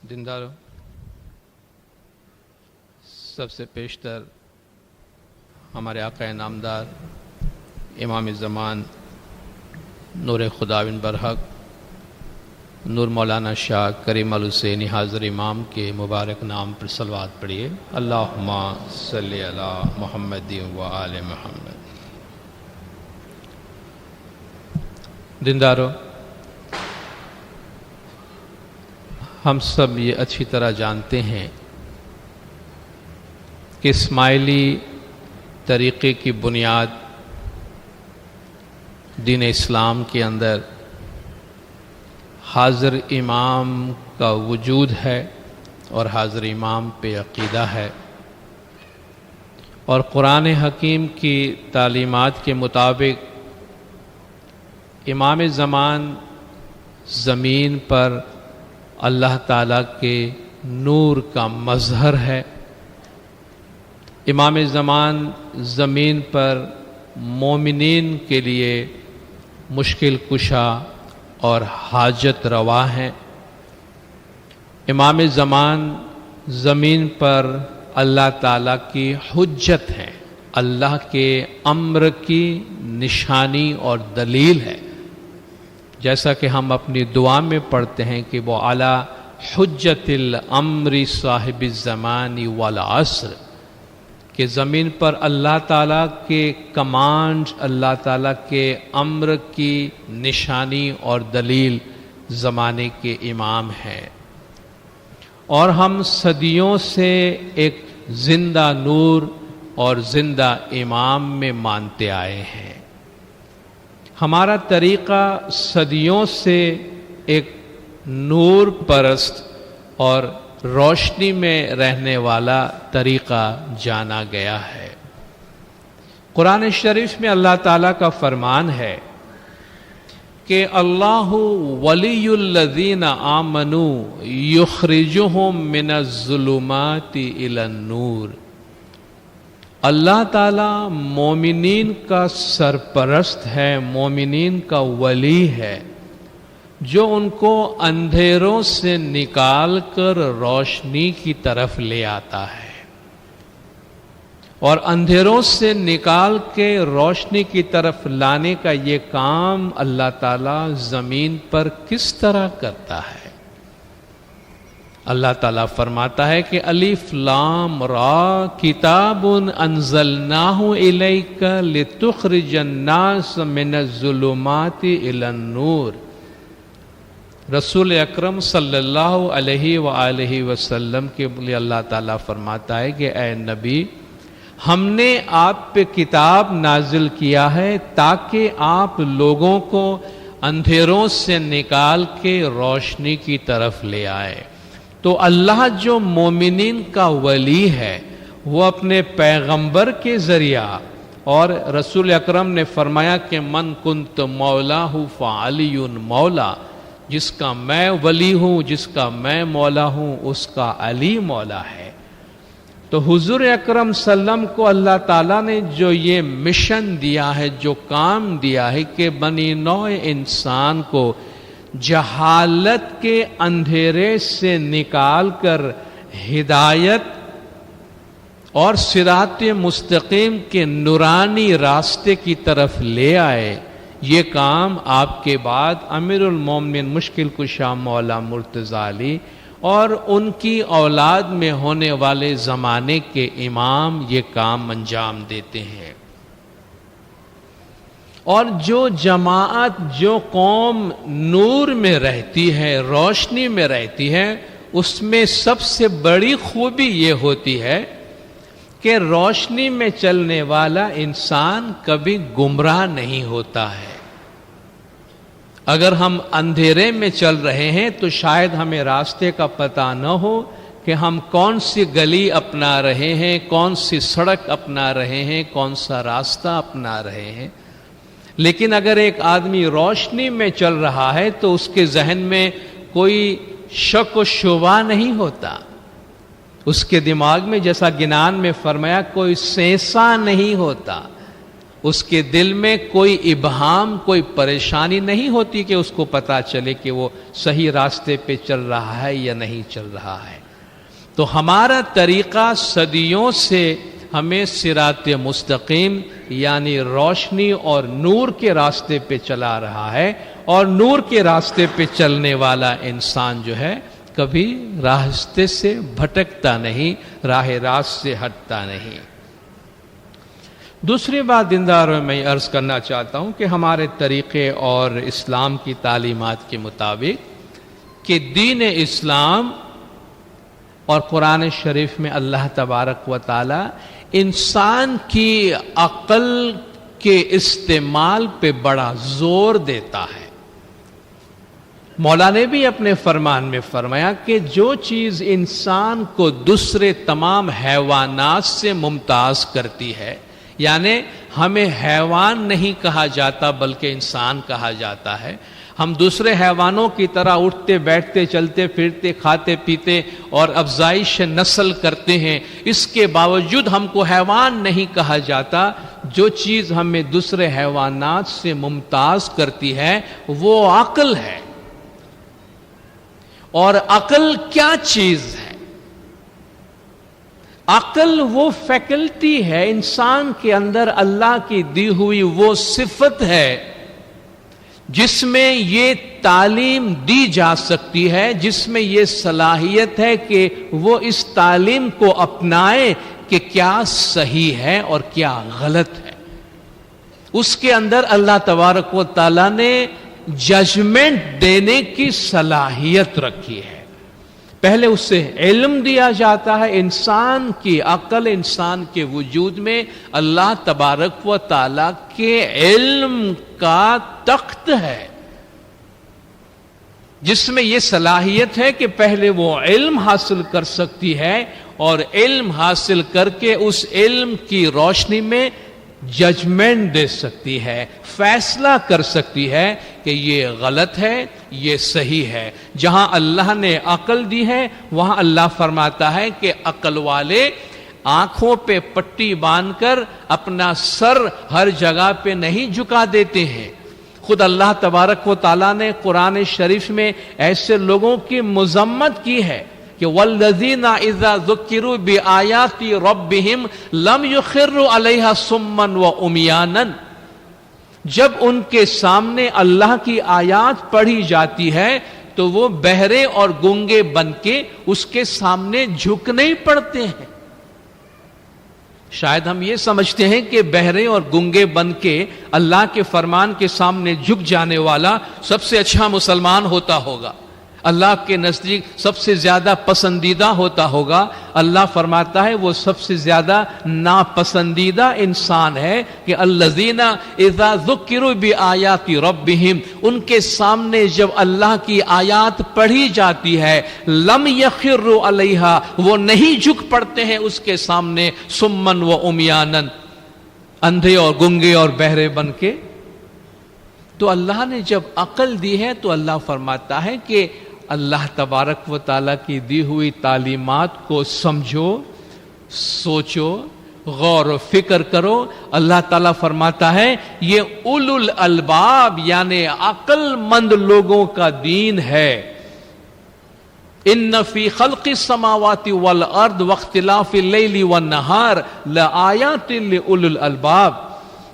دینداروں، سب سے پیشتر ہمارے آقا نامدار امام زمان نور خداوند برحق نور مولانا شاہ کریم الحسینی حاضر امام کے مبارک نام پر صلوات پڑھیے۔ اللہم صلی علی محمد و آل محمد۔ دینداروں، ہم سب یہ اچھی طرح جانتے ہیں کہ اسماعیلی طریقے کی بنیاد دین اسلام کے اندر حاضر امام کا وجود ہے اور حاضر امام پہ عقیدہ ہے، اور قرآن حکیم کی تعلیمات کے مطابق امام زمان زمین پر اللہ تعالیٰ کے نور کا مظہر ہے۔ امام زمان زمین پر مومنین کے لیے مشکل کشا اور حاجت روا ہیں۔ امام زمان زمین پر اللہ تعالیٰ کی حجت ہے، اللہ کے امر کی نشانی اور دلیل ہے، جیسا کہ ہم اپنی دعا میں پڑھتے ہیں کہ وہ علی حجت الامر صاحب الزمان والعصر، کہ زمین پر اللہ تعالیٰ کے کمانڈ، اللہ تعالیٰ کے امر کی نشانی اور دلیل زمانے کے امام ہیں، اور ہم صدیوں سے ایک زندہ نور اور زندہ امام میں مانتے آئے ہیں۔ ہمارا طریقہ صدیوں سے ایک نور پرست اور روشنی میں رہنے والا طریقہ جانا گیا ہے۔ قرآن شریف میں اللہ تعالیٰ کا فرمان ہے کہ اللہ ولی الذین آمنوا یخرجہم من الظلمات الی النور۔ اللہ تعالیٰ مومنین کا سرپرست ہے، مومنین کا ولی ہے، جو ان کو اندھیروں سے نکال کر روشنی کی طرف لے آتا ہے، اور اندھیروں سے نکال کے روشنی کی طرف لانے کا یہ کام اللہ تعالیٰ زمین پر کس طرح کرتا ہے؟ اللہ تعالیٰ فرماتا ہے کہ الف لام را کتاب انزلناہ الیک لتخرج الناس من الظلمات الی النور۔ رسول اکرم صلی اللہ علیہ وآلہ وسلم کے لیے اللہ تعالیٰ فرماتا ہے کہ اے نبی، ہم نے آپ پہ کتاب نازل کیا ہے تاکہ آپ لوگوں کو اندھیروں سے نکال کے روشنی کی طرف لے آئے۔ تو اللہ جو مومنین کا ولی ہے، وہ اپنے پیغمبر کے ذریعہ، اور رسول اکرم نے فرمایا کہ من کنت مولاہ فعلی مولا، جس کا میں ولی ہوں، جس کا میں مولا ہوں، اس کا علی مولا ہے۔ تو حضور اکرم صلی اللہ علیہ وسلم کو اللہ تعالیٰ نے جو یہ مشن دیا ہے، جو کام دیا ہے کہ بنی نوع انسان کو جہالت کے اندھیرے سے نکال کر ہدایت اور صراط مستقیم کے نورانی راستے کی طرف لے آئے، یہ کام آپ کے بعد امیر المومنین مشکل کشا مولا مرتضی علی اور ان کی اولاد میں ہونے والے زمانے کے امام یہ کام انجام دیتے ہیں۔ اور جو جماعت، جو قوم نور میں رہتی ہے، روشنی میں رہتی ہے، اس میں سب سے بڑی خوبی یہ ہوتی ہے کہ روشنی میں چلنے والا انسان کبھی گمراہ نہیں ہوتا ہے۔ اگر ہم اندھیرے میں چل رہے ہیں تو شاید ہمیں راستے کا پتہ نہ ہو کہ ہم کون سی گلی اپنا رہے ہیں، کون سی سڑک اپنا رہے ہیں، کون سا راستہ اپنا رہے ہیں، لیکن اگر ایک آدمی روشنی میں چل رہا ہے تو اس کے ذہن میں کوئی شک و شبہ نہیں ہوتا، اس کے دماغ میں جیسا گنان میں فرمایا کوئی سینسا نہیں ہوتا، اس کے دل میں کوئی ابہام، کوئی پریشانی نہیں ہوتی کہ اس کو پتا چلے کہ وہ صحیح راستے پہ چل رہا ہے یا نہیں چل رہا ہے۔ تو ہمارا طریقہ صدیوں سے ہمیں صراط مستقیم یعنی روشنی اور نور کے راستے پہ چلا رہا ہے، اور نور کے راستے پہ چلنے والا انسان جو ہے کبھی راستے سے بھٹکتا نہیں، راہ راست سے ہٹتا نہیں۔ دوسری بات دینداروں میں عرض کرنا چاہتا ہوں کہ ہمارے طریقے اور اسلام کی تعلیمات کے مطابق کہ دین اسلام اور قرآن شریف میں اللہ تبارک و تعالی انسان کی عقل کے استعمال پہ بڑا زور دیتا ہے۔ مولا نے بھی اپنے فرمان میں فرمایا کہ جو چیز انسان کو دوسرے تمام حیوانات سے ممتاز کرتی ہے، یعنی ہمیں حیوان نہیں کہا جاتا بلکہ انسان کہا جاتا ہے، ہم دوسرے حیوانوں کی طرح اٹھتے بیٹھتے چلتے پھرتے کھاتے پیتے اور افزائش نسل کرتے ہیں، اس کے باوجود ہم کو حیوان نہیں کہا جاتا۔ جو چیز ہمیں دوسرے حیوانات سے ممتاز کرتی ہے وہ عقل ہے۔ اور عقل کیا چیز ہے؟ عقل وہ فیکلٹی ہے انسان کے اندر اللہ کی دی ہوئی وہ صفت ہے جس میں یہ تعلیم دی جا سکتی ہے، جس میں یہ صلاحیت ہے کہ وہ اس تعلیم کو اپنائے کہ کیا صحیح ہے اور کیا غلط ہے۔ اس کے اندر اللہ تبارک و تعالیٰ نے ججمنٹ دینے کی صلاحیت رکھی ہے۔ پہلے اس سے علم دیا جاتا ہے، انسان کی عقل، انسان کے وجود میں اللہ تبارک و تعالیٰ کے علم کا تخت ہے، جس میں یہ صلاحیت ہے کہ پہلے وہ علم حاصل کر سکتی ہے اور علم حاصل کر کے اس علم کی روشنی میں ججمنٹ دے سکتی ہے، فیصلہ کر سکتی ہے کہ یہ غلط ہے، یہ صحیح ہے۔ جہاں اللہ نے عقل دی ہے وہاں اللہ فرماتا ہے کہ عقل والے آنکھوں پہ پٹی باندھ کر اپنا سر ہر جگہ پہ نہیں جھکا دیتے ہیں۔ خود اللہ تبارک و تعالیٰ نے قرآن شریف میں ایسے لوگوں کی مذمت کی ہے کہ والذین اذا ذکروا بآیات ربہم لم یخروا علیہا صما وعمیانا، جب ان کے سامنے اللہ کی آیات پڑھی جاتی ہے تو وہ بہرے اور گونگے بن کے اس کے سامنے جھک نہیں پڑتے ہیں۔ شاید ہم یہ سمجھتے ہیں کہ بہرے اور گونگے بن کے اللہ کے فرمان کے سامنے جھک جانے والا سب سے اچھا مسلمان ہوتا ہوگا، اللہ کے نزدیک سب سے زیادہ پسندیدہ ہوتا ہوگا۔ اللہ فرماتا ہے وہ سب سے زیادہ ناپسندیدہ انسان ہے کہ الذین اذا ذکروا بآیات ربہم، ان کے سامنے جب اللہ کی آیات پڑھی جاتی ہے لم یخروا علیہا، وہ نہیں جھک پڑتے ہیں اس کے سامنے صما وعمیانا، اندھے اور گنگے اور بہرے بن کے۔ تو اللہ نے جب عقل دی ہے تو اللہ فرماتا ہے کہ اللہ تبارک و تعالیٰ کی دی ہوئی تعلیمات کو سمجھو، سوچو، غور و فکر کرو۔ اللہ تعالیٰ فرماتا ہے یہ اولو الالباب یعنی عقل مند لوگوں کا دین ہے۔ ان فی خلق السماوات والارض واختلاف اللیل والنہار لآیات لأولی الالباب،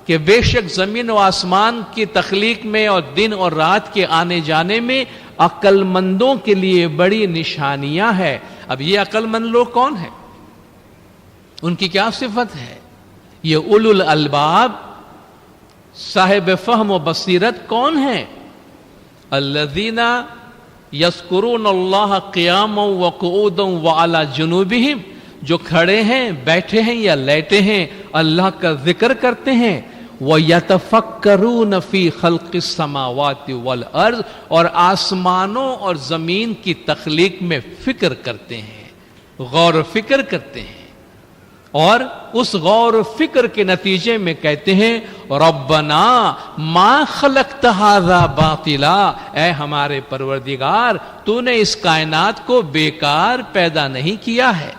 کہ بے شک زمین و آسمان کی تخلیق میں اور دن اور رات کے آنے جانے میں عقل مندوں کے لیے بڑی نشانیاں ہیں۔ اب یہ عقل مند لوگ کون ہیں؟ ان کی کیا صفت ہے؟ یہ اولو الالباب صاحب فہم و بصیرت کون ہیں؟ الذین یذکرون اللہ قیاما وقعودا وعلی جنوبہم، جو کھڑے ہیں، بیٹھے ہیں یا لیٹے ہیں اللہ کا ذکر کرتے ہیں۔ وَيَتَفَكَّرُونَ فِي خَلْقِ السَّمَاوَاتِ وَالْأَرْضِ، اور آسمانوں اور زمین کی تخلیق میں فکر کرتے ہیں، غور و فکر کرتے ہیں، اور اس غور و فکر کے نتیجے میں کہتے ہیں ربنا ما خلقت ھذا باطلا، اے ہمارے پروردگار تو نے اس کائنات کو بیکار پیدا نہیں کیا ہے۔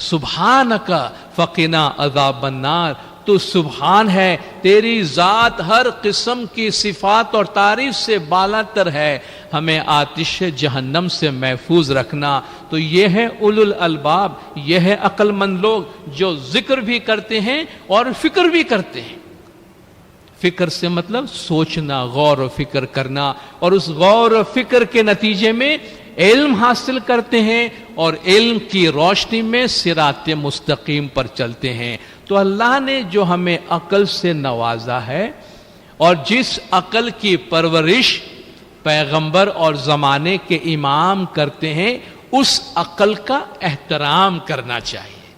سبحانک فقنا عذاب النار، تو سبحان ہے، تیری ذات ہر قسم کی صفات اور تعریف سے بالا تر ہے، ہمیں آتش جہنم سے محفوظ رکھنا۔ تو یہ ہے اولو الالباب، یہ ہے عقل مند لوگ جو ذکر بھی کرتے ہیں اور فکر بھی کرتے ہیں۔ فکر سے مطلب سوچنا، غور و فکر کرنا، اور اس غور و فکر کے نتیجے میں علم حاصل کرتے ہیں اور علم کی روشنی میں صراط مستقیم پر چلتے ہیں۔ تو اللہ نے جو ہمیں عقل سے نوازا ہے اور جس عقل کی پرورش پیغمبر اور زمانے کے امام کرتے ہیں، اس عقل کا احترام کرنا چاہیے،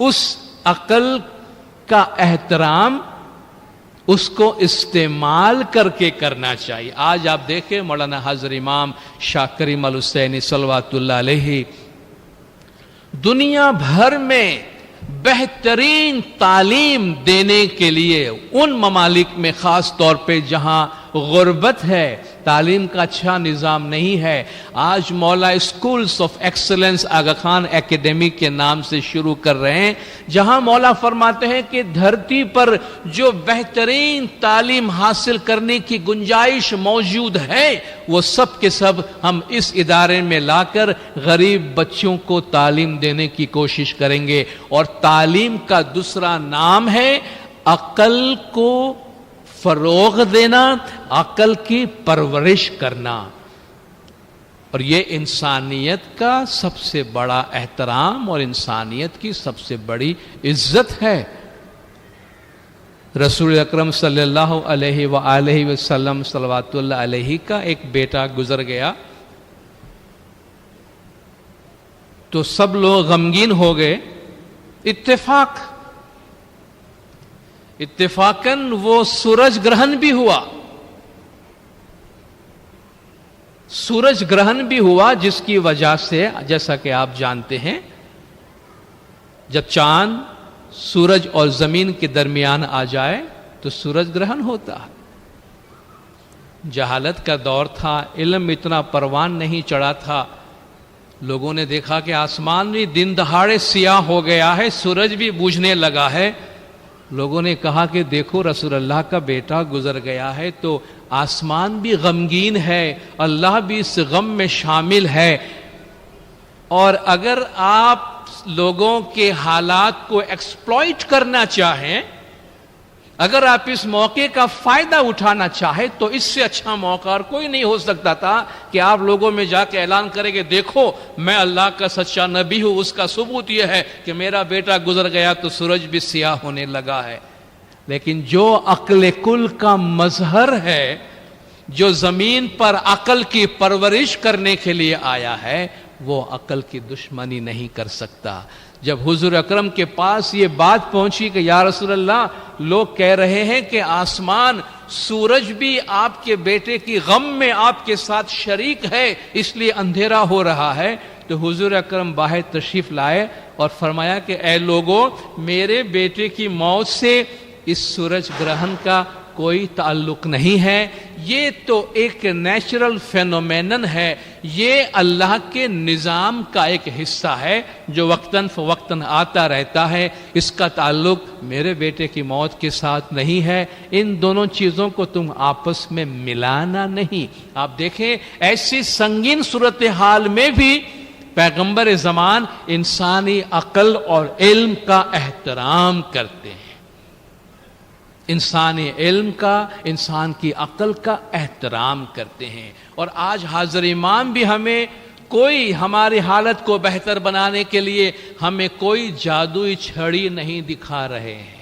اس عقل کا احترام اس کو استعمال کر کے کرنا چاہیے۔ آج آپ دیکھیں مولانا حضرت امام شاہ کریم الحسینی صلوات اللہ علیہ دنیا بھر میں بہترین تعلیم دینے کے لیے ان ممالک میں، خاص طور پہ جہاں غربت ہے، تعلیم کا اچھا نظام نہیں ہے، آج مولا schools of excellence Aga Khan academy کے نام سے شروع کر رہے ہیں، جہاں مولا فرماتے ہیں کہ دھرتی پر جو بہترین تعلیم حاصل کرنے کی گنجائش موجود ہے، وہ سب کے سب ہم اس ادارے میں لا کر غریب بچوں کو تعلیم دینے کی کوشش کریں گے۔ اور تعلیم کا دوسرا نام ہے عقل کو فروغ دینا، عقل کی پرورش کرنا، اور یہ انسانیت کا سب سے بڑا احترام اور انسانیت کی سب سے بڑی عزت ہے۔ رسول اکرم صلی اللہ علیہ وآلہ وسلم صلوات اللہ علیہ کا ایک بیٹا گزر گیا تو سب لوگ غمگین ہو گئے۔ اتفاقاً وہ سورج گرہن بھی ہوا، سورج گرہن بھی ہوا، جس کی وجہ سے جیسا کہ آپ جانتے ہیں جب چاند سورج اور زمین کے درمیان آ جائے تو سورج گرہن ہوتا ہے۔ جہالت کا دور تھا، علم اتنا پروان نہیں چڑھا تھا، لوگوں نے دیکھا کہ آسمان بھی دن دہاڑے سیاہ ہو گیا ہے، سورج بھی بجھنے لگا ہے۔ لوگوں نے کہا کہ دیکھو رسول اللہ کا بیٹا گزر گیا ہے تو آسمان بھی غمگین ہے، اللہ بھی اس غم میں شامل ہے، اور اگر آپ لوگوں کے حالات کو ایکسپلوئٹ کرنا چاہیں، اگر آپ اس موقع کا فائدہ اٹھانا چاہیں تو اس سے اچھا موقع اور کوئی نہیں ہو سکتا تھا کہ آپ لوگوں میں جا کے اعلان کریں کہ دیکھو میں اللہ کا سچا نبی ہوں، اس کا ثبوت یہ ہے کہ میرا بیٹا گزر گیا تو سورج بھی سیاہ ہونے لگا ہے۔ لیکن جو عقل کل کا مظہر ہے، جو زمین پر عقل کی پرورش کرنے کے لیے آیا ہے، وہ عقل کی دشمنی نہیں کر سکتا۔ جب حضور اکرم کے پاس یہ بات پہنچی کہ یا رسول اللہ، لوگ کہہ رہے ہیں کہ آسمان سورج بھی آپ کے بیٹے کی غم میں آپ کے ساتھ شریک ہے، اس لیے اندھیرا ہو رہا ہے، تو حضور اکرم باہر تشریف لائے اور فرمایا کہ اے لوگوں، میرے بیٹے کی موت سے اس سورج گرہن کا کوئی تعلق نہیں ہے، یہ تو ایک نیچرل فینومینن ہے، یہ اللہ کے نظام کا ایک حصہ ہے جو وقتاً فوقتاً آتا رہتا ہے، اس کا تعلق میرے بیٹے کی موت کے ساتھ نہیں ہے، ان دونوں چیزوں کو تم آپس میں ملانا نہیں۔ آپ دیکھیں ایسی سنگین صورتحال میں بھی پیغمبر زمان انسانی عقل اور علم کا احترام کرتے ہیں، انسانی علم کا، انسان کی عقل کا احترام کرتے ہیں۔ اور آج حاضر امام بھی ہمیں کوئی ہماری حالت کو بہتر بنانے کے لیے ہمیں کوئی جادوئی چھڑی نہیں دکھا رہے ہیں۔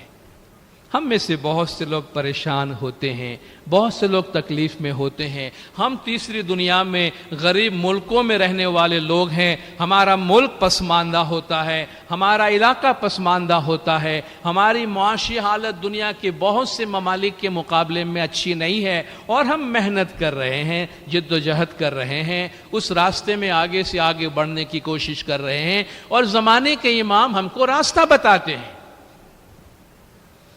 ہم میں سے بہت سے لوگ پریشان ہوتے ہیں، بہت سے لوگ تکلیف میں ہوتے ہیں، ہم تیسری دنیا میں غریب ملکوں میں رہنے والے لوگ ہیں، ہمارا ملک پسماندہ ہوتا ہے، ہمارا علاقہ پسماندہ ہوتا ہے، ہماری معاشی حالت دنیا کے بہت سے ممالک کے مقابلے میں اچھی نہیں ہے، اور ہم محنت کر رہے ہیں، جد و جہد کر رہے ہیں، اس راستے میں آگے سے آگے بڑھنے کی کوشش کر رہے ہیں، اور زمانے کے امام ہم کو راستہ بتاتے ہیں،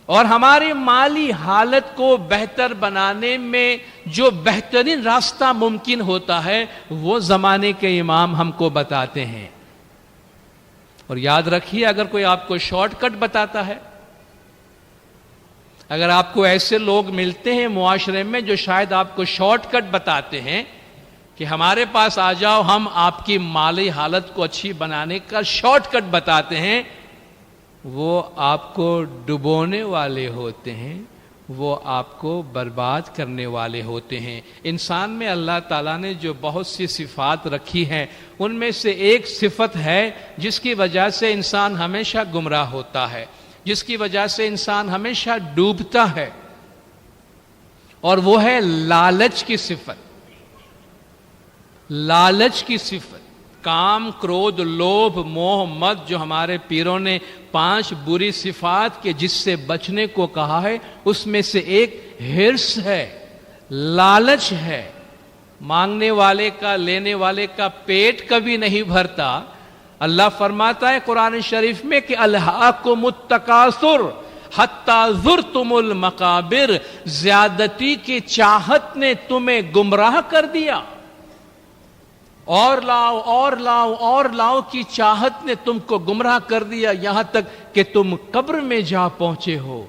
اور ہماری مالی حالت کو بہتر بنانے میں جو بہترین راستہ ممکن ہوتا ہے وہ زمانے کے امام ہم کو بتاتے ہیں۔ اور یاد رکھیے، اگر کوئی آپ کو شارٹ کٹ بتاتا ہے اگر آپ کو ایسے لوگ ملتے ہیں معاشرے میں جو شاید آپ کو شارٹ کٹ بتاتے ہیں کہ ہمارے پاس آ جاؤ، ہم آپ کی مالی حالت کو اچھی بنانے کا شارٹ کٹ بتاتے ہیں، وہ آپ کو ڈبونے والے ہوتے ہیں، وہ آپ کو برباد کرنے والے ہوتے ہیں۔ انسان میں اللہ تعالیٰ نے جو بہت سی صفات رکھی ہیں، ان میں سے ایک صفت ہے جس کی وجہ سے انسان ہمیشہ گمراہ ہوتا ہے، جس کی وجہ سے انسان ہمیشہ ڈوبتا ہے، اور وہ ہے لالچ کی صفت۔ لالچ کی صفت، کام، کرودھ، لوبھ، موہ، مد، جو ہمارے پیروں نے 5 بری صفات کے جس سے بچنے کو کہا ہے، اس میں سے ایک ہرس ہے، لالچ ہے۔ مانگنے والے کا، لینے والے کا پیٹ کبھی نہیں بھرتا۔ اللہ فرماتا ہے قرآن شریف میں کہ الہاکم التکاثر حتی زرتم المقابر، زیادتی کی چاہت نے تمہیں گمراہ کر دیا، اور لاؤ اور لاؤ اور لاؤ کی چاہت نے تم کو گمراہ کر دیا، یہاں تک کہ تم قبر میں جا پہنچے ہو۔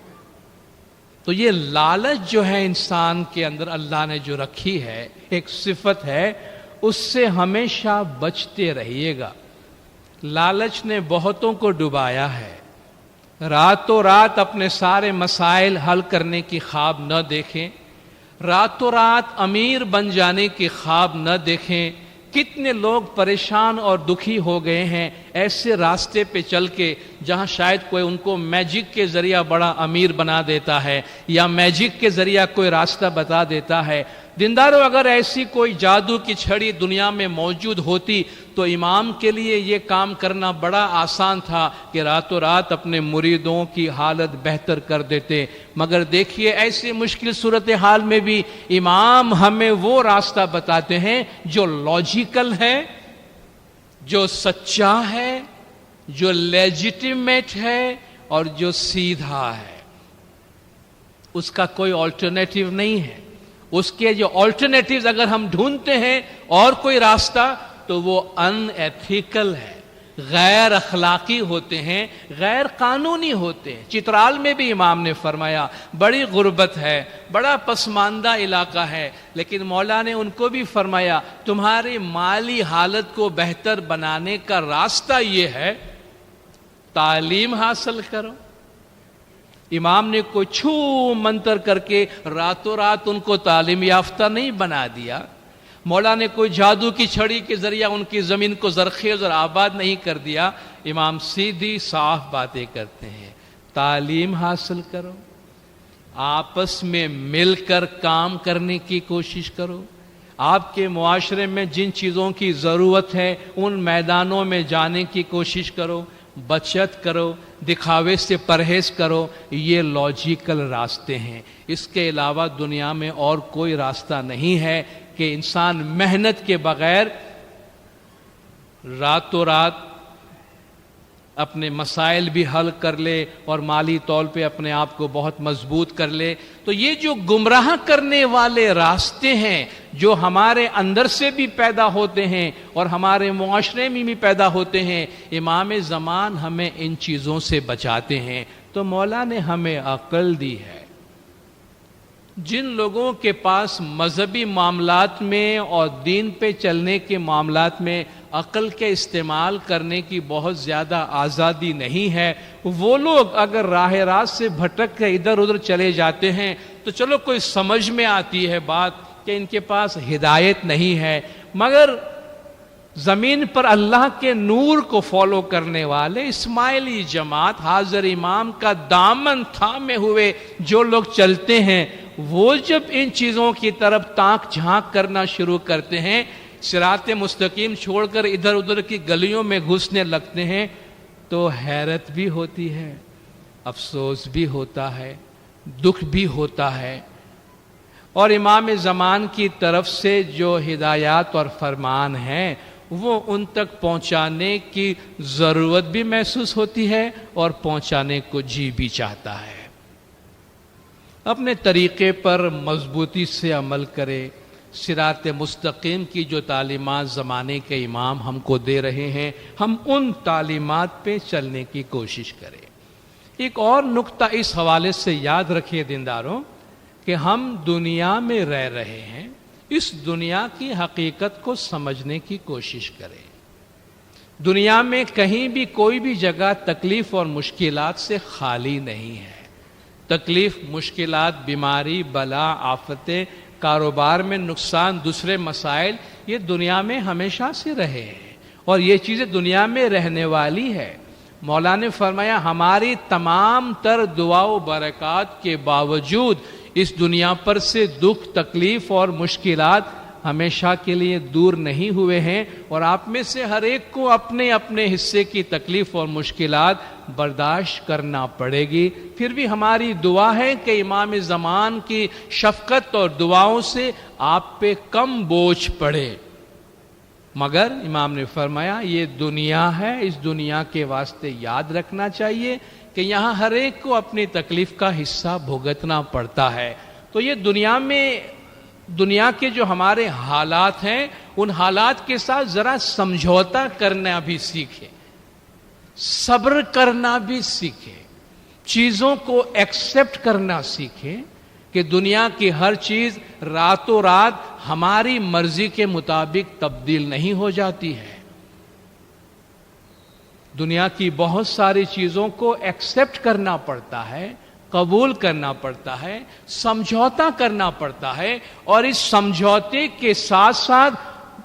تو یہ لالچ جو ہے انسان کے اندر اللہ نے جو رکھی ہے، ایک صفت ہے، اس سے ہمیشہ بچتے رہیے گا۔ لالچ نے بہتوں کو ڈبایا ہے۔ راتوں رات اپنے سارے مسائل حل کرنے کی خواب نہ دیکھیں، راتوں رات امیر بن جانے کی خواب نہ دیکھیں۔ کتنے لوگ پریشان اور دکھی ہو گئے ہیں ایسے راستے پہ چل کے جہاں شاید کوئی ان کو میجک کے ذریعہ بڑا امیر بنا دیتا ہے، یا میجک کے ذریعہ کوئی راستہ بتا دیتا ہے۔ دینداروں، اگر ایسی کوئی جادو کی چھڑی دنیا میں موجود ہوتی تو امام کے لیے یہ کام کرنا بڑا آسان تھا کہ راتوں رات اپنے مریدوں کی حالت بہتر کر دیتے۔ مگر دیکھیے، ایسی مشکل صورتحال میں بھی امام ہمیں وہ راستہ بتاتے ہیں جو لاجیکل ہے، جو سچا ہے، جو لیجیٹیمیٹ ہے، اور جو سیدھا ہے۔ اس کا کوئی آلٹرنیٹیو نہیں ہے۔ اس کے جو آلٹرنیٹیوز اگر ہم ڈھونڈتے ہیں اور کوئی راستہ، تو وہ ان ایتھیکل ہے، غیر اخلاقی ہوتے ہیں، غیر قانونی ہوتے ہیں۔ چترال میں بھی امام نے فرمایا بڑی غربت ہے، بڑا پسماندہ علاقہ ہے، لیکن مولا نے ان کو بھی فرمایا تمہاری مالی حالت کو بہتر بنانے کا راستہ یہ ہے، تعلیم حاصل کرو۔ امام نے کوئی چھو منتر کر کے راتوں رات ان کو تعلیم یافتہ نہیں بنا دیا۔ مولا نے کوئی جادو کی چھڑی کے ذریعہ ان کی زمین کو زرخیز اور آباد نہیں کر دیا۔ امام سیدھی صاف باتیں کرتے ہیں، تعلیم حاصل کرو، آپس میں مل کر کام کرنے کی کوشش کرو، آپ کے معاشرے میں جن چیزوں کی ضرورت ہے ان میدانوں میں جانے کی کوشش کرو، بچت کرو، دکھاوے سے پرہیز کرو۔ یہ لاجیکل راستے ہیں۔ اس کے علاوہ دنیا میں اور کوئی راستہ نہیں ہے کہ انسان محنت کے بغیر راتوں رات اپنے مسائل بھی حل کر لے اور مالی طور پہ اپنے آپ کو بہت مضبوط کر لے۔ تو یہ جو گمراہ کرنے والے راستے ہیں جو ہمارے اندر سے بھی پیدا ہوتے ہیں اور ہمارے معاشرے میں بھی پیدا ہوتے ہیں، امام زمان ہمیں ان چیزوں سے بچاتے ہیں۔ تو مولا نے ہمیں عقل دی ہے۔ جن لوگوں کے پاس مذہبی معاملات میں اور دین پہ چلنے کے معاملات میں عقل کے استعمال کرنے کی بہت زیادہ آزادی نہیں ہے، وہ لوگ اگر راہ راست سے بھٹک کر ادھر ادھر چلے جاتے ہیں تو چلو کوئی سمجھ میں آتی ہے بات کہ ان کے پاس ہدایت نہیں ہے، مگر زمین پر اللہ کے نور کو فالو کرنے والے اسماعیلی جماعت، حاضر امام کا دامن تھامے ہوئے جو لوگ چلتے ہیں، وہ جب ان چیزوں کی طرف تاک جھانک کرنا شروع کرتے ہیں، صراط مستقیم چھوڑ کر ادھر ادھر کی گلیوں میں گھسنے لگتے ہیں، تو حیرت بھی ہوتی ہے، افسوس بھی ہوتا ہے، دکھ بھی ہوتا ہے۔ اور امام زمان کی طرف سے جو ہدایات اور فرمان ہیں وہ ان تک پہنچانے کی ضرورت بھی محسوس ہوتی ہے اور پہنچانے کو جی بھی چاہتا ہے۔ اپنے طریقے پر مضبوطی سے عمل کرے، صراط مستقیم کی جو تعلیمات زمانے کے امام ہم کو دے رہے ہیں، ہم ان تعلیمات پہ چلنے کی کوشش کریں۔ ایک اور نقطہ اس حوالے سے یاد رکھیے دینداروں کہ ہم دنیا میں رہ رہے ہیں، اس دنیا کی حقیقت کو سمجھنے کی کوشش کریں۔ دنیا میں کہیں بھی کوئی بھی جگہ تکلیف اور مشکلات سے خالی نہیں ہے۔ تکلیف، مشکلات، بیماری، بلا، آفتیں، کاروبار میں نقصان، دوسرے مسائل، یہ دنیا میں ہمیشہ سے رہے ہیں اور یہ چیزیں دنیا میں رہنے والی ہے۔ مولا نے فرمایا ہماری تمام تر دعا و برکات کے باوجود اس دنیا پر سے دکھ، تکلیف اور مشکلات ہمیشہ کے لیے دور نہیں ہوئے ہیں، اور آپ میں سے ہر ایک کو اپنے اپنے حصے کی تکلیف اور مشکلات برداشت کرنا پڑے گی۔ پھر بھی ہماری دعا ہے کہ امام زمان کی شفقت اور دعاؤں سے آپ پہ کم بوجھ پڑے، مگر امام نے فرمایا یہ دنیا ہے، اس دنیا کے واسطے یاد رکھنا چاہیے کہ یہاں ہر ایک کو اپنی تکلیف کا حصہ بھگتنا پڑتا ہے۔ تو یہ دنیا کے جو ہمارے حالات ہیں، ان حالات کے ساتھ ذرا سمجھوتا کرنا بھی سیکھیں، صبر کرنا بھی سیکھیں، چیزوں کو ایکسپٹ کرنا سیکھیں کہ دنیا کی ہر چیز راتوں رات ہماری مرضی کے مطابق تبدیل نہیں ہو جاتی ہے۔ دنیا کی بہت ساری چیزوں کو ایکسپٹ کرنا پڑتا ہے، قبول کرنا پڑتا ہے، سمجھوتا کرنا پڑتا ہے، اور اس سمجھوتے کے ساتھ ساتھ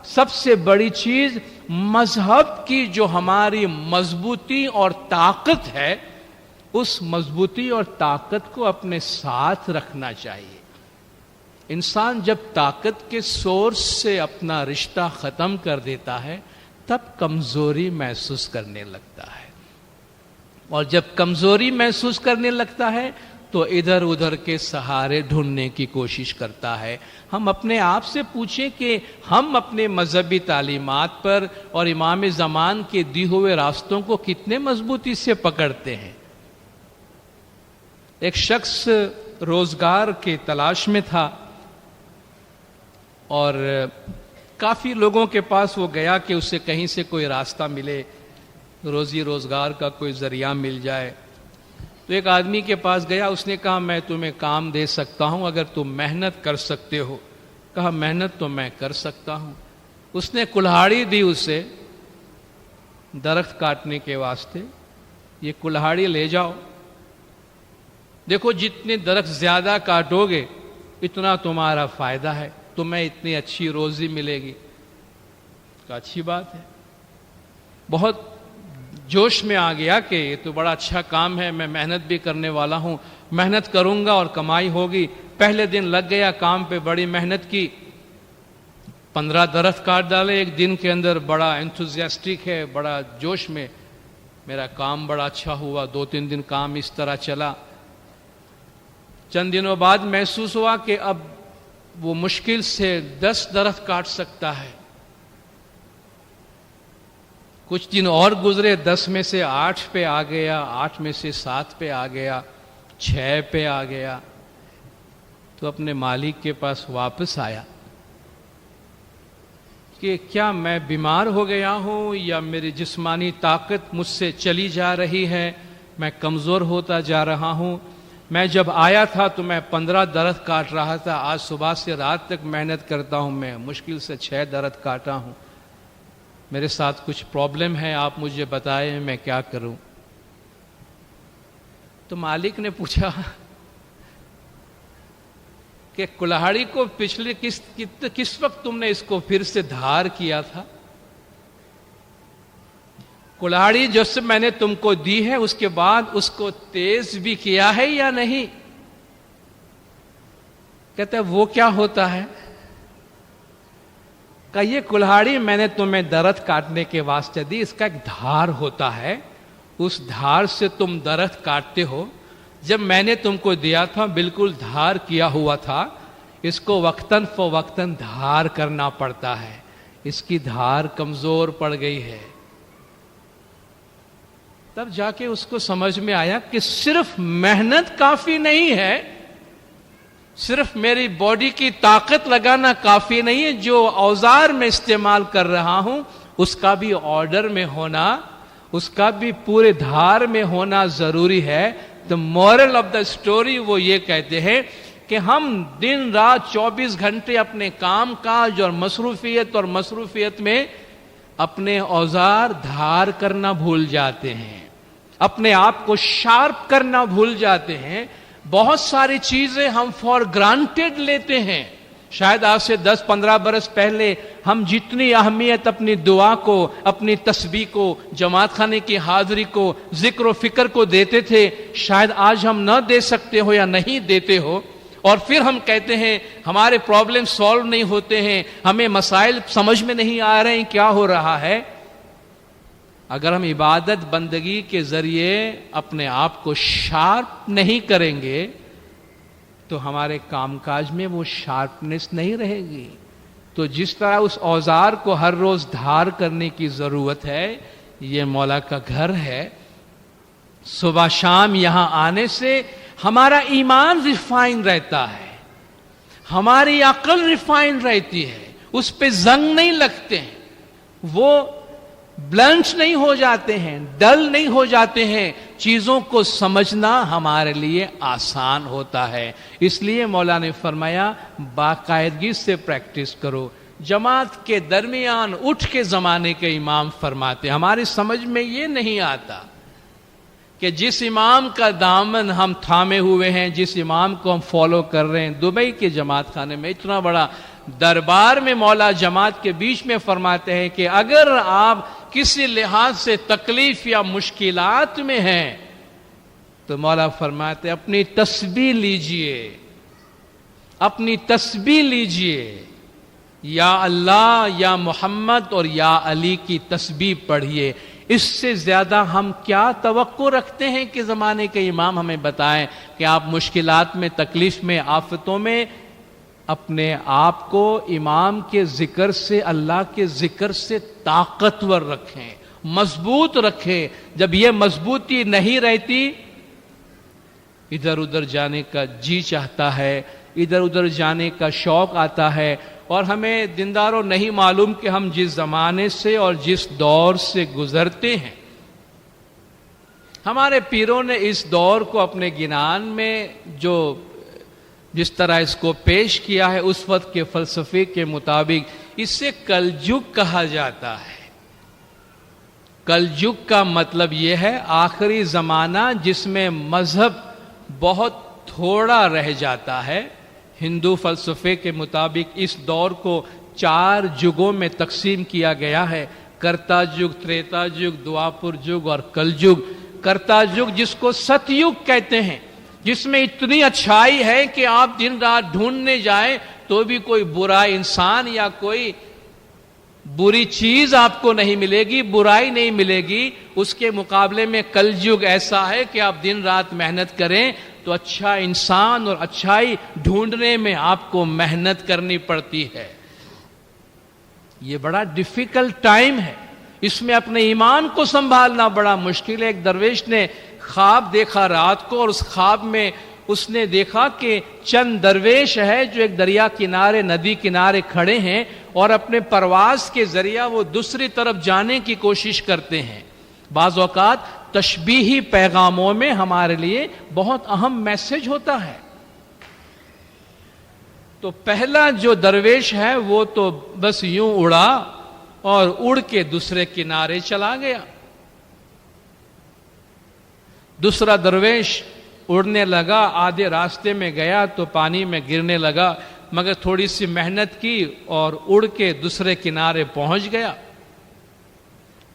سب سے بڑی چیز مذہب کی جو ہماری مضبوطی اور طاقت ہے، اس مضبوطی اور طاقت کو اپنے ساتھ رکھنا چاہیے۔ انسان جب طاقت کے سورس سے اپنا رشتہ ختم کر دیتا ہے تب کمزوری محسوس کرنے لگتا ہے، اور جب کمزوری محسوس کرنے لگتا ہے تو ادھر ادھر کے سہارے ڈھونڈنے کی کوشش کرتا ہے۔ ہم اپنے آپ سے پوچھیں کہ ہم اپنے مذہبی تعلیمات پر اور امام زمان کے دی ہوئے راستوں کو کتنے مضبوطی سے پکڑتے ہیں۔ ایک شخص روزگار کی تلاش میں تھا اور کافی لوگوں کے پاس وہ گیا کہ اسے کہیں سے کوئی راستہ ملے، روزی روزگار کا کوئی ذریعہ مل جائے۔ تو ایک آدمی کے پاس گیا، اس نے کہا میں تمہیں کام دے سکتا ہوں اگر تم محنت کر سکتے ہو۔ کہا محنت تو میں کر سکتا ہوں۔ اس نے کلہاڑی دی اسے درخت کاٹنے کے واسطے، یہ کلہاڑی لے جاؤ، دیکھو جتنے درخت زیادہ کاٹو گے اتنا تمہارا فائدہ ہے، تمہیں اتنی اچھی روزی ملے گی۔ کہا اچھی بات ہے، بہت جوش میں آ گیا کہ یہ تو بڑا اچھا کام ہے، میں محنت بھی کرنے والا ہوں، محنت کروں گا اور کمائی ہوگی۔ پہلے دن لگ گیا کام پہ، بڑی محنت کی، 15 درخت کاٹ ڈالے ایک دن کے اندر، بڑا انتھوزیاسٹک ہے، بڑا جوش میں، میرا کام بڑا اچھا ہوا۔ 2-3 دن کام اس طرح چلا۔ چند دنوں بعد محسوس ہوا کہ اب وہ مشکل سے 10 درخت کاٹ سکتا ہے۔ کچھ دن اور گزرے، 10 میں سے 8 پہ آ گیا، 8 میں سے 7 پہ آ گیا، 6 پہ آ گیا۔ تو اپنے مالک کے پاس واپس آیا کہ کیا میں بیمار ہو گیا ہوں یا میری جسمانی طاقت مجھ سے چلی جا رہی ہے، میں کمزور ہوتا جا رہا ہوں۔ میں جب آیا تھا تو میں 15 درخت کاٹ رہا تھا، آج صبح سے رات تک محنت کرتا ہوں، میں مشکل سے 6 درخت کاٹا ہوں۔ میرے ساتھ کچھ پرابلم ہے، آپ مجھے بتائیں میں کیا کروں۔ تو مالک نے پوچھا کہ کلہاڑی کو پچھلے کس وقت تم نے اس کو پھر سے دھار کیا تھا؟ کلہاڑی جو سے میں نے تم کو دی ہے اس کے بعد اس کو تیز بھی کیا ہے یا نہیں؟ کہتا ہے وہ کیا ہوتا ہے؟ کہ یہ کلہاڑی میں نے تمہیں درخت کاٹنے کے واسطے دی، اس کا ایک دھار ہوتا ہے، اس دھار سے تم درخت کاٹتے ہو۔ جب میں نے تم کو دیا تھا بالکل دھار کیا ہوا تھا، اس کو وقتاً فوقتاً دھار کرنا پڑتا ہے، اس کی دھار کمزور پڑ گئی ہے۔ تب جا کے اس کو سمجھ میں آیا کہ صرف محنت کافی نہیں ہے، صرف میری باڈی کی طاقت لگانا کافی نہیں ہے، جو اوزار میں استعمال کر رہا ہوں اس کا بھی آرڈر میں ہونا، اس کا بھی پورے دھار میں ہونا ضروری ہے. تو مورل آف دا اسٹوری وہ یہ کہتے ہیں کہ ہم دن رات 24 گھنٹے اپنے کام کاج اور مصروفیت میں اپنے اوزار دھار کرنا بھول جاتے ہیں, اپنے آپ کو شارپ کرنا بھول جاتے ہیں. بہت ساری چیزیں ہم فار گرانٹیڈ لیتے ہیں. شاید آج سے 10-15 برس پہلے ہم جتنی اہمیت اپنی دعا کو, اپنی تسبیح کو, جماعت خانے کی حاضری کو, ذکر و فکر کو دیتے تھے, شاید آج ہم نہ دے سکتے ہو یا نہیں دیتے ہو. اور پھر ہم کہتے ہیں ہمارے پرابلم سالو نہیں ہوتے ہیں, ہمیں مسائل سمجھ میں نہیں آ رہے ہیں, کیا ہو رہا ہے. اگر ہم عبادت بندگی کے ذریعے اپنے آپ کو شارپ نہیں کریں گے تو ہمارے کام کاج میں وہ شارپنس نہیں رہے گی. تو جس طرح اس اوزار کو ہر روز دھار کرنے کی ضرورت ہے, یہ مولا کا گھر ہے. صبح شام یہاں آنے سے ہمارا ایمان ریفائن رہتا ہے, ہماری عقل ریفائن رہتی ہے, اس پہ زنگ نہیں لگتے ہیں, وہ بلنٹ نہیں ہو جاتے ہیں, ڈل نہیں ہو جاتے ہیں. چیزوں کو سمجھنا ہمارے لیے آسان ہوتا ہے. اس لیے مولا نے فرمایا باقاعدگی سے پریکٹس کرو. جماعت کے درمیان اٹھ کے زمانے کے امام فرماتے, ہماری سمجھ میں یہ نہیں آتا کہ جس امام کا دامن ہم تھامے ہوئے ہیں, جس امام کو ہم فالو کر رہے ہیں, دبئی کے جماعت خانے میں اتنا بڑا دربار میں مولا جماعت کے بیچ میں فرماتے ہیں کہ اگر آپ کسی لحاظ سے تکلیف یا مشکلات میں ہیں تو مولا فرماتے اپنی تسبیح لیجئے, اپنی تسبیح لیجئے, یا اللہ یا محمد اور یا علی کی تسبیح پڑھیے. اس سے زیادہ ہم کیا توقع رکھتے ہیں کہ زمانے کے امام ہمیں بتائیں کہ آپ مشکلات میں, تکلیف میں, آفتوں میں اپنے آپ کو امام کے ذکر سے, اللہ کے ذکر سے طاقتور رکھیں, مضبوط رکھیں. جب یہ مضبوطی نہیں رہتی, ادھر ادھر جانے کا جی چاہتا ہے, ادھر ادھر جانے کا شوق آتا ہے, اور ہمیں دینداروں نہیں معلوم کہ ہم جس زمانے سے اور جس دور سے گزرتے ہیں. ہمارے پیروں نے اس دور کو اپنے گنان میں جس طرح اس کو پیش کیا ہے, اس وقت کے فلسفے کے مطابق اسے کلجگ کہا جاتا ہے. کلجگ کا مطلب یہ ہے آخری زمانہ جس میں مذہب بہت تھوڑا رہ جاتا ہے. ہندو فلسفے کے مطابق اس دور کو 4 جگوں میں تقسیم کیا گیا ہے, کرتا جگ, تریتا جگ, دوآپر جگ اور کلجگ. کرتا جگ جس کو ستیگ کہتے ہیں, جس میں اتنی اچھائی ہے کہ آپ دن رات ڈھونڈنے جائیں تو بھی کوئی برا انسان یا کوئی بری چیز آپ کو نہیں ملے گی, برائی نہیں ملے گی. اس کے مقابلے میں کلجگ ایسا ہے کہ آپ دن رات محنت کریں تو اچھا انسان اور اچھائی ڈھونڈنے میں آپ کو محنت کرنی پڑتی ہے. یہ بڑا ڈیفیکلٹ ٹائم ہے, اس میں اپنے ایمان کو سنبھالنا بڑا مشکل ہے. ایک درویش نے خواب دیکھا رات کو, اور اس خواب میں اس نے دیکھا کہ چند درویش ہے جو ایک دریا کنارے, ندی کنارے کھڑے ہیں, اور اپنے پرواز کے ذریعہ وہ دوسری طرف جانے کی کوشش کرتے ہیں. بعض اوقات تشبیہی پیغاموں میں ہمارے لیے بہت اہم میسج ہوتا ہے. تو پہلا جو درویش ہے وہ تو بس یوں اڑا اور اڑ کے دوسرے کنارے چلا گیا. دوسرا درویش اڑنے لگا, آدھے راستے میں گیا تو پانی میں گرنے لگا, مگر تھوڑی سی محنت کی اور اڑ کے دوسرے کنارے پہنچ گیا.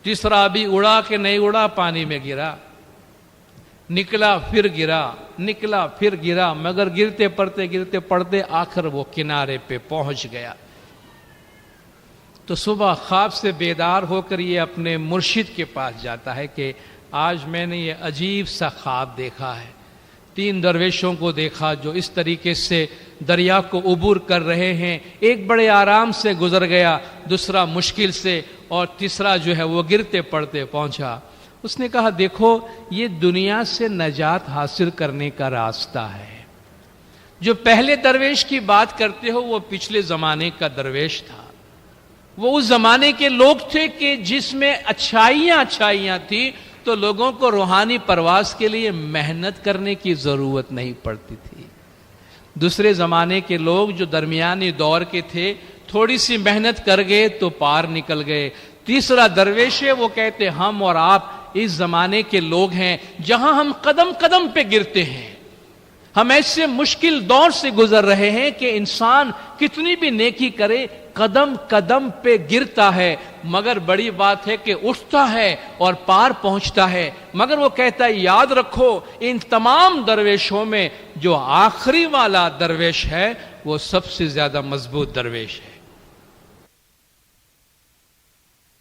تیسرا بھی اڑا کہ نہیں اڑا, پانی میں گرا, نکلا پھر گرا, نکلا پھر گرا, مگر گرتے پڑتے آخر وہ کنارے پہ پہنچ گیا. تو صبح خواب سے بیدار ہو کر یہ اپنے مرشد کے پاس جاتا ہے کہ آج میں نے یہ عجیب سا خواب دیکھا ہے. 3 درویشوں کو دیکھا جو اس طریقے سے دریا کو عبور کر رہے ہیں. ایک بڑے آرام سے گزر گیا, دوسرا مشکل سے, اور تیسرا جو ہے وہ گرتے پڑتے پہنچا. اس نے کہا دیکھو یہ دنیا سے نجات حاصل کرنے کا راستہ ہے. جو پہلے درویش کی بات کرتے ہو وہ پچھلے زمانے کا درویش تھا. وہ اس زمانے کے لوگ تھے کہ جس میں اچھائیاں تھی تو لوگوں کو روحانی پرواز کے لیے محنت کرنے کی ضرورت نہیں پڑتی تھی. دوسرے زمانے کے لوگ جو درمیانی دور کے تھے تھوڑی سی محنت کر گئے تو پار نکل گئے. تیسرا درویش ہے، وہ کہتے ہم اور آپ اس زمانے کے لوگ ہیں جہاں ہم قدم قدم پہ گرتے ہیں. ہم ایسے مشکل دور سے گزر رہے ہیں کہ انسان کتنی بھی نیکی کرے قدم قدم پہ گرتا ہے، مگر بڑی بات ہے کہ اٹھتا ہے اور پار پہنچتا ہے. مگر وہ کہتا ہے یاد رکھو ان تمام درویشوں میں جو آخری والا درویش ہے وہ سب سے زیادہ مضبوط درویش ہے.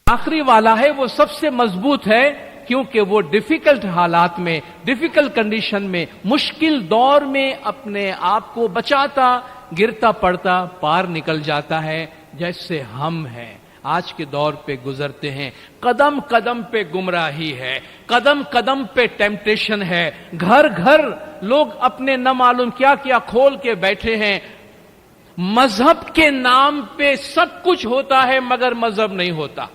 آخری والا ہے وہ سب سے مضبوط ہے، کیونکہ وہ ڈیفیکلٹ حالات میں، ڈیفیکلٹ کنڈیشن میں، مشکل دور میں اپنے آپ کو بچاتا، گرتا پڑتا پار نکل جاتا ہے. جیسے ہم ہیں آج کے دور پہ گزرتے ہیں، قدم قدم پہ گمراہی ہے، قدم قدم پہ ٹیمپٹیشن ہے. گھر گھر لوگ اپنے نہ معلوم کیا کیا کھول کے بیٹھے ہیں. مذہب کے نام پہ سب کچھ ہوتا ہے مگر مذہب نہیں ہوتا.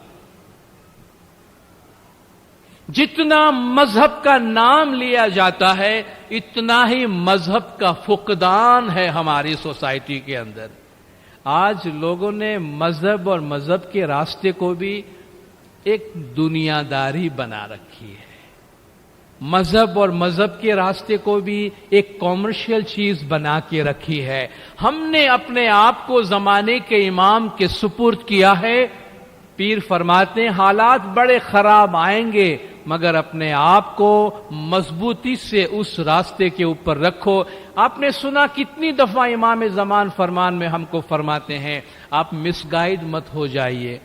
جتنا مذہب کا نام لیا جاتا ہے اتنا ہی مذہب کا فقدان ہے ہماری سوسائٹی کے اندر. آج لوگوں نے مذہب اور مذہب کے راستے کو بھی ایک دنیا داری بنا رکھی ہے. مذہب اور مذہب کے راستے کو بھی ایک کامرشل چیز بنا کے رکھی ہے. ہم نے اپنے آپ کو زمانے کے امام کے سپرد کیا ہے. پیر فرماتے ہیں حالات بڑے خراب آئیں گے مگر اپنے آپ کو مضبوطی سے اس راستے کے اوپر رکھو. آپ نے سنا کتنی دفعہ امام زمان فرمان میں ہم کو فرماتے ہیں آپ مس گائیڈ مت ہو جائیے.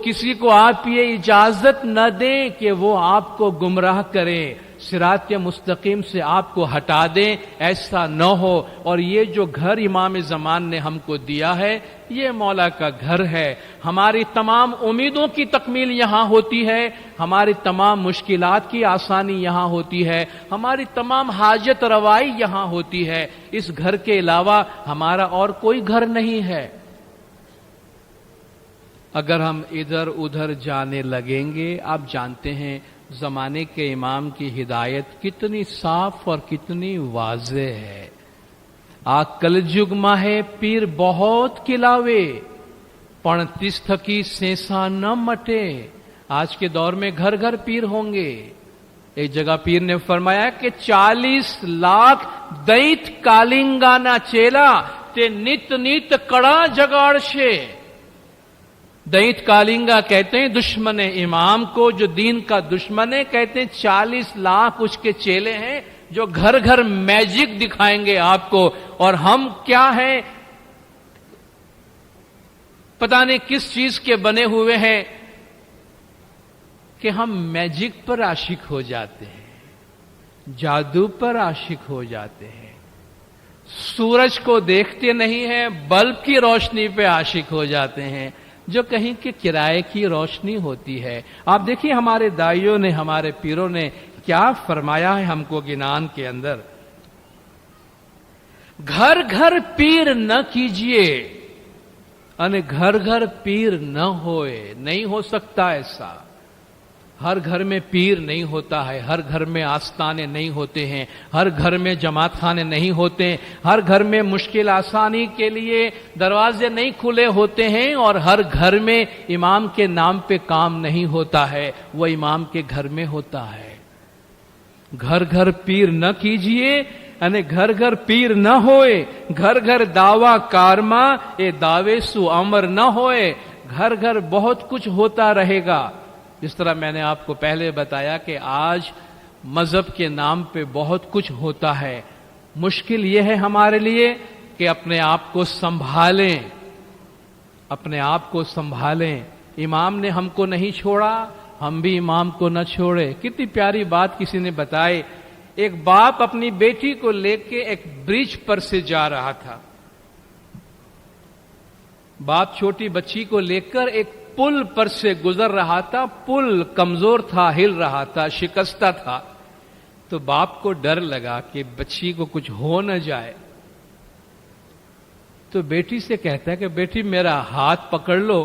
کسی کو آپ یہ اجازت نہ دیں کہ وہ آپ کو گمراہ کرے، صراط مستقیم سے آپ کو ہٹا دیں، ایسا نہ ہو. اور یہ جو گھر امام زمان نے ہم کو دیا ہے یہ مولا کا گھر ہے. ہماری تمام امیدوں کی تکمیل یہاں ہوتی ہے، ہماری تمام مشکلات کی آسانی یہاں ہوتی ہے، ہماری تمام حاجت روائی یہاں ہوتی ہے. اس گھر کے علاوہ ہمارا اور کوئی گھر نہیں ہے. اگر ہم ادھر ادھر جانے لگیں گے، آپ جانتے ہیں زمانے کے امام کی ہدایت کتنی صاف اور کتنی واضح ہے. کل جگ ماہے پیر بہت کلاوے، پن تستھ کی سینسا نہ مٹے. آج کے دور میں گھر گھر پیر ہوں گے. ایک جگہ پیر نے فرمایا کہ 40 لاکھ دینت کالنگانا چیلا تے نت نت کڑا جگاڑ شے. دینت کالنگا کہتے ہیں دشمن امام کو، جو دین کا دشمن ہے. کہتے ہیں 40 لاکھ اس کے چیلے ہیں جو گھر گھر میجک دکھائیں گے آپ کو. اور ہم کیا ہیں پتہ نہیں کس چیز کے بنے ہوئے ہیں کہ ہم میجک پر عاشق ہو جاتے ہیں، جادو پر عاشق ہو جاتے ہیں. سورج کو دیکھتے نہیں ہیں، بلب کی روشنی پہ عاشق ہو جاتے ہیں جو کہیں کہ کرائے کی روشنی ہوتی ہے. آپ دیکھیے ہمارے دائیوں نے، ہمارے پیروں نے کیا فرمایا ہے ہم کو گنان کے اندر. گھر گھر پیر نہ کیجئے، یعنی گھر گھر پیر نہ ہوئے. نہیں ہو سکتا ایسا. ہر گھر میں پیر نہیں ہوتا ہے، ہر گھر میں آستانے نہیں ہوتے ہیں، ہر گھر میں جماعت خانے نہیں ہوتے، ہر گھر میں مشکل آسانی کے لیے دروازے نہیں کھلے ہوتے ہیں، اور ہر گھر میں امام کے نام پہ کام نہیں ہوتا ہے، وہ امام کے گھر میں ہوتا ہے. گھر گھر پیر نہ کیجئے، یعنی گھر گھر پیر نہ ہوئے. گھر گھر دعویٰ کارما اے دعوے سو امر نہ ہوئے. گھر گھر بہت کچھ ہوتا رہے گا. جس طرح میں نے آپ کو پہلے بتایا کہ آج مذہب کے نام پہ بہت کچھ ہوتا ہے. مشکل یہ ہے ہمارے لیے کہ اپنے آپ کو سنبھالیں، اپنے آپ کو سنبھالیں. امام نے ہم کو نہیں چھوڑا، ہم بھی امام کو نہ چھوڑے. کتنی پیاری بات کسی نے بتائی. ایک باپ اپنی بیٹی کو لے کے ایک برج پر سے جا رہا تھا. باپ چھوٹی بچی کو لے کر ایک پل پر سے گزر رہا تھا. پل کمزور تھا، ہل رہا تھا، شکستہ تھا. تو باپ کو ڈر لگا کہ بچی کو کچھ ہو نہ جائے. تو بیٹی سے کہتا ہے کہ بیٹی میرا ہاتھ پکڑ لو.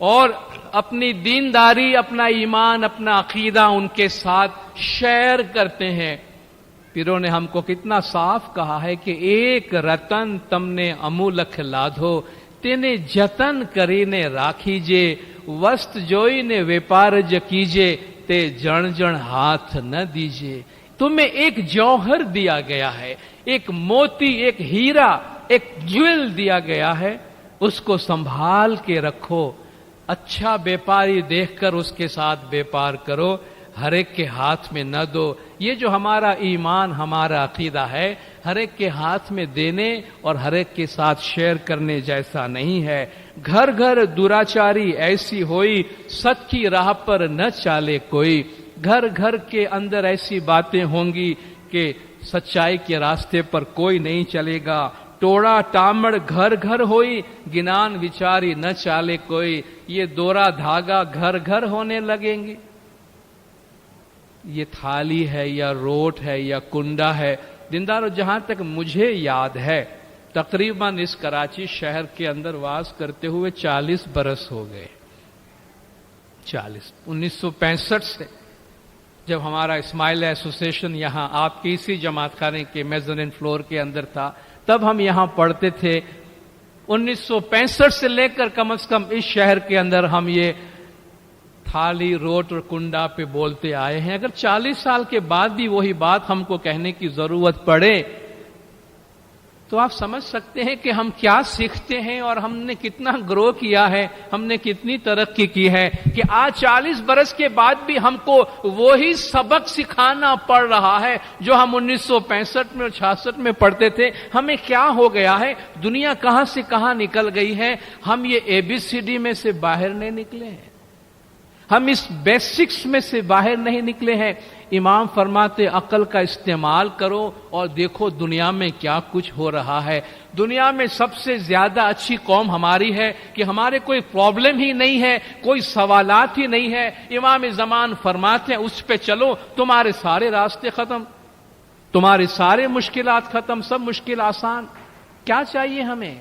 اور اپنی دینداری، اپنا ایمان، اپنا عقیدہ ان کے ساتھ شیئر کرتے ہیں۔ پیروں نے ہم کو کتنا صاف کہا ہے کہ ایک رتن تم نے امولکھ لادھو، تینے جتن کرینے راکھیجے، وست جوئی نے ویپارج کیجے، تے جن جن ہاتھ نہ دیجے۔ تمہیں ایک جوہر دیا گیا ہے، ایک موتی، ایک ہیرا، ایک جویل دیا گیا ہے، اس کو سنبھال کے رکھو، اچھا بیپاری دیکھ کر اس کے ساتھ بیپار کرو، ہر ایک کے ہاتھ میں نہ دو۔ یہ جو ہمارا ایمان، ہمارا عقیدہ ہے، ہر ایک کے ہاتھ میں دینے اور ہر ایک کے ساتھ شیئر کرنے جیسا نہیں ہے۔ گھر گھر دراچاری ایسی ہوئی، سچ کی راہ پر نہ چالے کوئی۔ گھر گھر کے اندر ایسی باتیں ہوں گی کہ سچائی کے راستے پر کوئی نہیں چلے گا۔ ٹوڑا ٹامڑ گھر گھر ہوئی، گنان وچاری نہ چالے کوئی۔ یہ دورا دھاگا گھر گھر ہونے لگیں گے۔ یہ تھالی ہے یا روٹ ہے یا کنڈا ہے، دیندارو جہاں تک مجھے یاد ہے تقریباً اس کراچی شہر کے اندر واز کرتے ہوئے 40 برس ہو گئے۔ 1965 سے جب ہمارا اسماعیل ایسوسیشن یہاں آپ کی اسی جماعت خانے کے میزنین فلور کے اندر تھا، تب ہم یہاں پڑھتے تھے۔ 1965 سے لے کر کم از کم اس شہر کے اندر ہم یہ تھالی، روٹ اور کنڈا پہ بولتے آئے ہیں۔ اگر 40 سال کے بعد بھی وہی بات ہم کو کہنے کی ضرورت پڑے تو آپ سمجھ سکتے ہیں کہ ہم کیا سیکھتے ہیں اور ہم نے کتنا گرو کیا ہے، ہم نے کتنی ترقی کی ہے کہ آج 40 برس کے بعد بھی ہم کو وہی سبق سکھانا پڑ رہا ہے جو ہم 1965 میں اور 66 میں پڑھتے تھے۔ ہمیں کیا ہو گیا ہے؟ دنیا کہاں سے کہاں نکل گئی ہے، ہم یہ ABCD میں سے باہر نہیں نکلے ہیں، ہم اس بیسکس میں سے باہر نہیں نکلے ہیں۔ امام فرماتے عقل کا استعمال کرو اور دیکھو دنیا میں کیا کچھ ہو رہا ہے۔ دنیا میں سب سے زیادہ اچھی قوم ہماری ہے کہ ہمارے کوئی پرابلم ہی نہیں ہے، کوئی سوالات ہی نہیں ہے۔ امام زمان فرماتے ہیں اس پہ چلو، تمہارے سارے راستے ختم، تمہارے سارے مشکلات ختم، سب مشکل آسان۔ کیا چاہیے ہمیں؟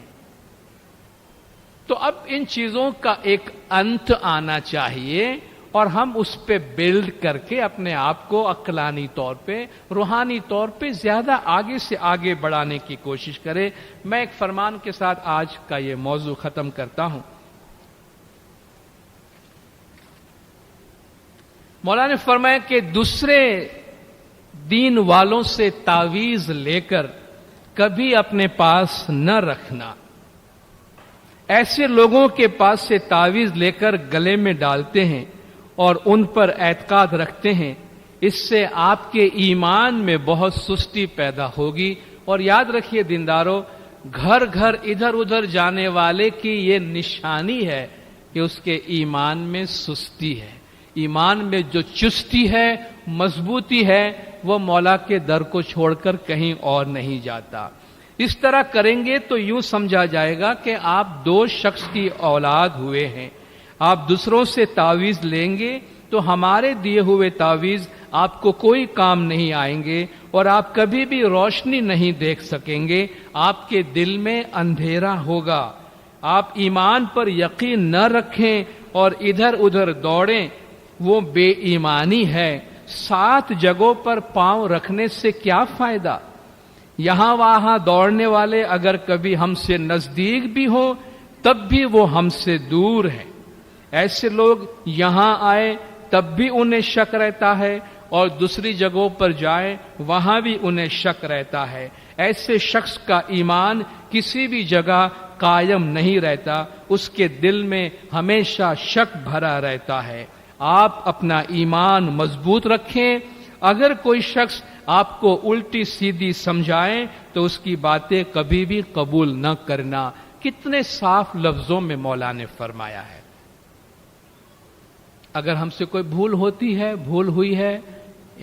تو اب ان چیزوں کا ایک انت آنا چاہیے اور ہم اس پہ بلڈ کر کے اپنے آپ کو عقلانی طور پہ، روحانی طور پہ زیادہ آگے سے آگے بڑھانے کی کوشش کریں۔ میں ایک فرمان کے ساتھ آج کا یہ موضوع ختم کرتا ہوں۔ مولا نے فرمایا کہ دوسرے دین والوں سے تعویذ لے کر کبھی اپنے پاس نہ رکھنا۔ ایسے لوگوں کے پاس سے تعویذ لے کر گلے میں ڈالتے ہیں اور ان پر اعتقاد رکھتے ہیں، اس سے آپ کے ایمان میں بہت سستی پیدا ہوگی۔ اور یاد رکھیے دیندارو، گھر گھر ادھر ادھر جانے والے کی یہ نشانی ہے کہ اس کے ایمان میں سستی ہے۔ ایمان میں جو چستی ہے، مضبوطی ہے، وہ مولا کے در کو چھوڑ کر کہیں اور نہیں جاتا۔ اس طرح کریں گے تو یوں سمجھا جائے گا کہ آپ دو شخص کی اولاد ہوئے ہیں۔ آپ دوسروں سے تعویذ لیں گے تو ہمارے دیے ہوئے تعویذ آپ کو کوئی کام نہیں آئیں گے اور آپ کبھی بھی روشنی نہیں دیکھ سکیں گے، آپ کے دل میں اندھیرا ہوگا۔ آپ ایمان پر یقین نہ رکھیں اور ادھر ادھر دوڑیں، وہ بے ایمانی ہے۔ 7 جگہوں پر پاؤں رکھنے سے کیا فائدہ؟ یہاں وہاں دوڑنے والے اگر کبھی ہم سے نزدیک بھی ہوں تب بھی وہ ہم سے دور ہیں۔ ایسے لوگ یہاں آئے تب بھی انہیں شک رہتا ہے اور دوسری جگہوں پر جائیں وہاں بھی انہیں شک رہتا ہے۔ ایسے شخص کا ایمان کسی بھی جگہ قائم نہیں رہتا، اس کے دل میں ہمیشہ شک بھرا رہتا ہے۔ آپ اپنا ایمان مضبوط رکھیں۔ اگر کوئی شخص آپ کو الٹی سیدھی سمجھائیں تو اس کی باتیں کبھی بھی قبول نہ کرنا۔ کتنے صاف لفظوں میں مولا نے فرمایا ہے۔ اگر ہم سے کوئی بھول ہوتی ہے، بھول ہوئی ہے،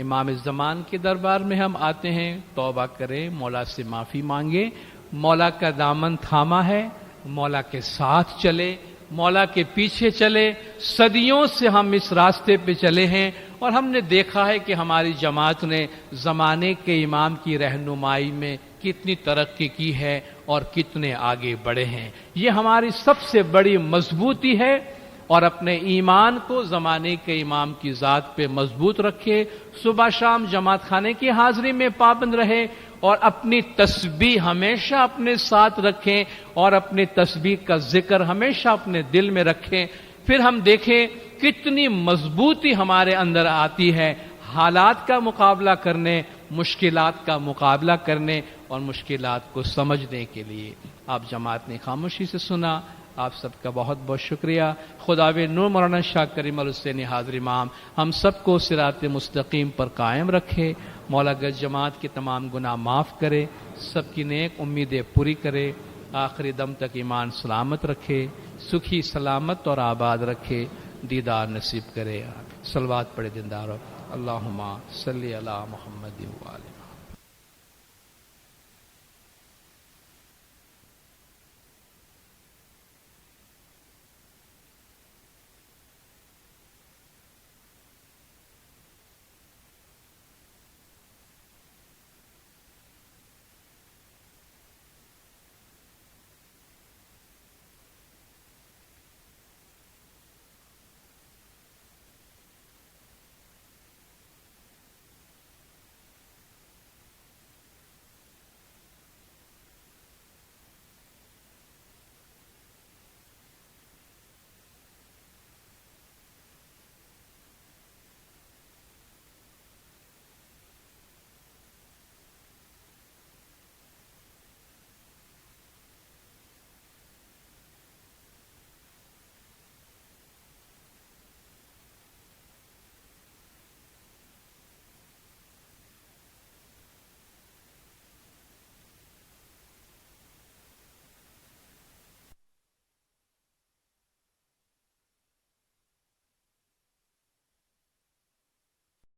امام زمان کے دربار میں ہم آتے ہیں، توبہ کریں، مولا سے معافی مانگیں، مولا کا دامن تھاما ہے، مولا کے ساتھ چلے، مولا کے پیچھے چلے۔ صدیوں سے ہم اس راستے پہ چلے ہیں اور ہم نے دیکھا ہے کہ ہماری جماعت نے زمانے کے امام کی رہنمائی میں کتنی ترقی کی ہے اور کتنے آگے بڑھے ہیں۔ یہ ہماری سب سے بڑی مضبوطی ہے اور اپنے ایمان کو زمانے کے امام کی ذات پہ مضبوط رکھے، صبح شام جماعت خانے کی حاضری میں پابند رہے، اور اپنی تسبیح ہمیشہ اپنے ساتھ رکھیں، اور اپنی تسبیح کا ذکر ہمیشہ اپنے دل میں رکھیں۔ پھر ہم دیکھیں کتنی مضبوطی ہمارے اندر آتی ہے حالات کا مقابلہ کرنے، مشکلات کا مقابلہ کرنے اور مشکلات کو سمجھنے کے لیے۔ آپ جماعت نے خاموشی سے سنا، آپ سب کا بہت بہت شکریہ۔ خداوند نور مولانا شاہ کریم الحسینی حاضر امام ہم سب کو صراط مستقیم پر قائم رکھے، مولا گنج جماعت کے تمام گناہ معاف کرے، سب کی نیک امیدیں پوری کرے، آخری دم تک ایمان سلامت رکھے، سکھی سلامت اور آباد رکھے، دیدار نصیب کرے۔ صلوات پڑھے دیندارو، اللہم صلی علی محمد و علی